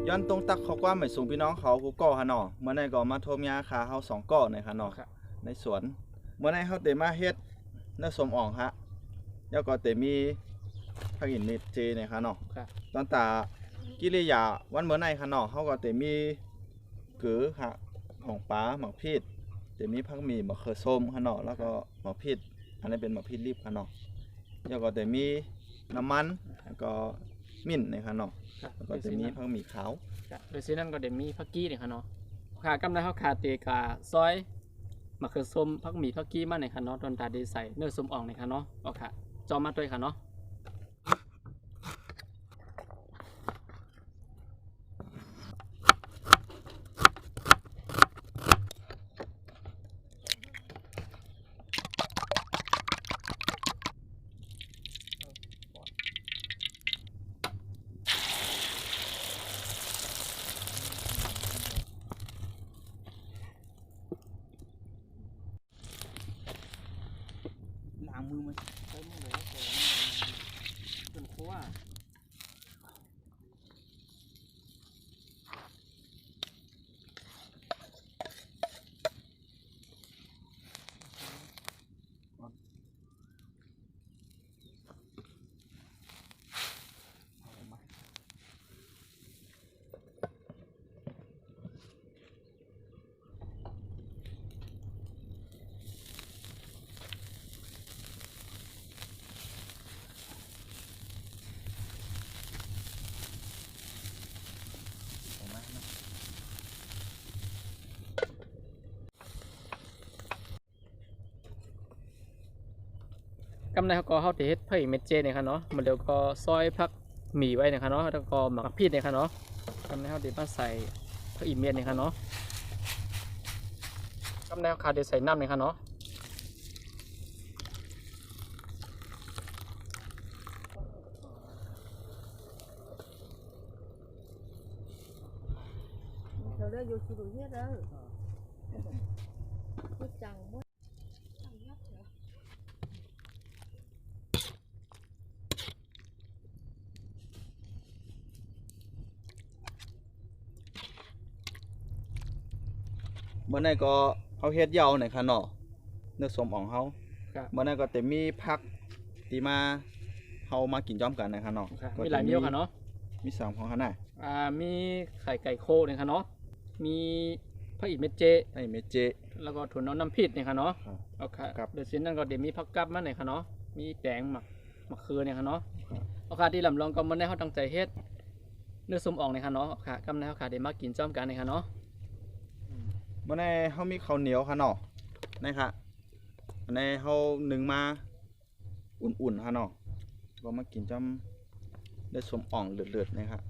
ย้อนตรงตักเขากว่าไม่สูงพี่น้องเขากูก่อฮะเนาะเมื่อไหร่ก็มาโทมยาคาเฮา2ก่อในค่ะเนาะในสวนเมื่อไหร่เฮาเตมาเฮ็ดเนื้อสมอ่องฮะแล้วก็เตมีผักอินเมเจในค่ะเนาะตอนตากิริยาวันเมื่อไหร่ค่ะเนาะเฮาก็เตมีกือฮะของปลาหมักพีดเตมีผักหมี่มะเขือส้มค่ะเนาะแล้วก็หมักพีดอันนี้เป็นหมักพีดรีบค่ะเนาะแล้วก็เตมีน้ำมันแล้วก็มิ้นในค่ะเนาะแล้วก็จะมีผักหมี่ขาวโดยซีนั่นก็เดี๋ยวมีผักกี้เนี่ยค่ะเนาะขากำลังเขาขาเตกาซอยมะเขือส้มผักหมี่ผักกี้มาในค่ะเนาะตอนตาดีใส่เนื้อส้มอ่องในค่ะเนาะเอาค่ะจอมมาด้วยค่ะเนาะล้างมือมันใช้มือเลยจนคั่วกำในเขาก็เขาเฮ็ดไผ่เม็ดเจเนี่ยค่ะเนาะมันเดี๋ยวก็ซอยผักหมี่ไว้เนี่ยค่ะเนาะแล้วก็หมักพริกเนี่ยค่ะเนาะกำในเขาเดี๋ยวมาใส่ผักอีเมียนเนี่ยค่ะเนาะกำในเขาขาดเดี๋ยวใส่น้ำเนี่ยค่ะเนาะเราได้อยู่ที่ดูเยอะเลยพูดจังมั้งจังยับเหรอเมื่อไหร่ก็เฮาเฮ็ดยาวในค่ะเนาะเนื้อสมอ่องเฮาเมื่อไหร่ก็จะมีผักที่มาเฮามากินจ้อมกันในค่ะเนาะมีหลายเมนูค่ะเนาะมี3ของค่ะน่ะมีไข่ไก่โคเนี่ยค่ะเนาะมีผักอีเม็ดเจแล้วก็ถั่วน้ำพริกเนี่ยค่ะเนาะเอาค่ะเดี๋ยวชิ้นนั้นก็เดี๋ยวมีผักกับมาเนี่ยค่ะเนาะมีแตงหมักเขือเนี่ยค่ะเนาะเอาค่ะที่ลำลองก็มันได้เขาตั้งใจเฮ็ดเนื้อส้มอ่องเนี่ยค่ะเนาะค่ะกำในเขาค่ะเดี๋ยวมากินจ้อมกันเนี่ยค่ะเนาะเมื่อไหร่เฮามีข้าวเหนียวค่ะเนาะนี่ค่ะอันนี้เฮานึ่งมาอุ่นๆค่ะเนาะก็มากินจ้อมได้สมอ่องเลือดๆนะครับ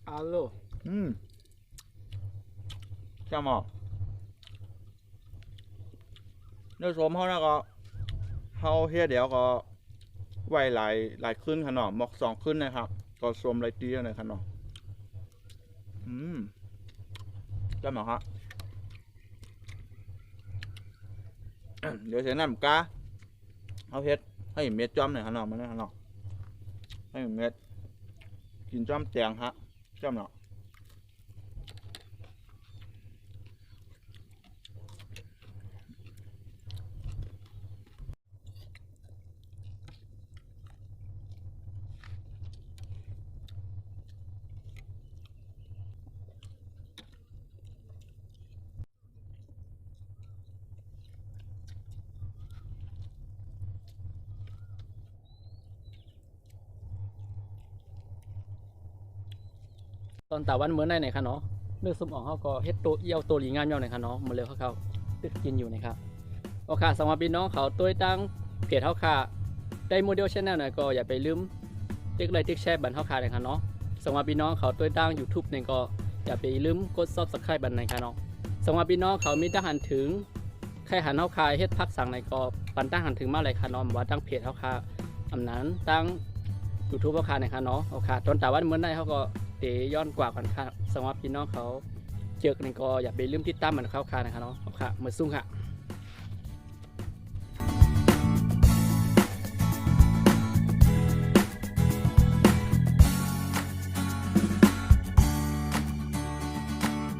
อาโลจ้าหมอเนื้อสมเขาแล้วก็เขาเฮ็ดเดี๋ยวก็ไว้หลายขึ้นค่ะเนาะหมอก2ขึ้นนะครับก็สมหลายตีเลยค่ะเนาะจ้าหมอฮะเดี๋ยวเสียน้ำกาเขาเฮ็ดให้เม็ดจ้อมหน่อยค่ะเนาะมันค่ะเนาะให้เม็ดกินจ้อมแตงฮะจ้อมเนาะตอนตาวันเมื่อไหนค่ะเนาะเนื้อส้มอ่องเขาก็เฮ็ดตัวเอี้ยวตัวหลีงามยาวหน่อยค่ะเนาะมาเร็วเขาตึกกินอยู่นะครับโอเคสำหรับพี่น้องเขาตัวตั้งเพจเขาค่ะได้โมเดลชแนลหน่อยก็อย่าไปลืมติ๊กไลค์ติ๊กแชร์บันเขาค่ะเลยค่ะเนาะสำหรับพี่น้องเขาตัวตั้ง YouTube เนี่ยก็อย่าไปลืมกด Subscribe บันในค่ะเนาะสำหรับพี่น้องเขามีทหารถึงใครหันเขาค่ะเฮ็ดพักสั่งในก็ปันตั้งหันถึงมาเลยค่ะเนาะว่าตั้งเพจเขาค่ะอำนั้นตั้ง YouTube เขาค่ะในค่ะเนาะโอเคตอนตาวันเมื่อไหนเขาก็เตะย้อนกว่ากันค่ะสำหรับพี่น้องเขาเจอกันก็อย่าไปลืมติดตามมันเข้าค่ะนะครับเนาะค่ะมือซุ่งค่ะ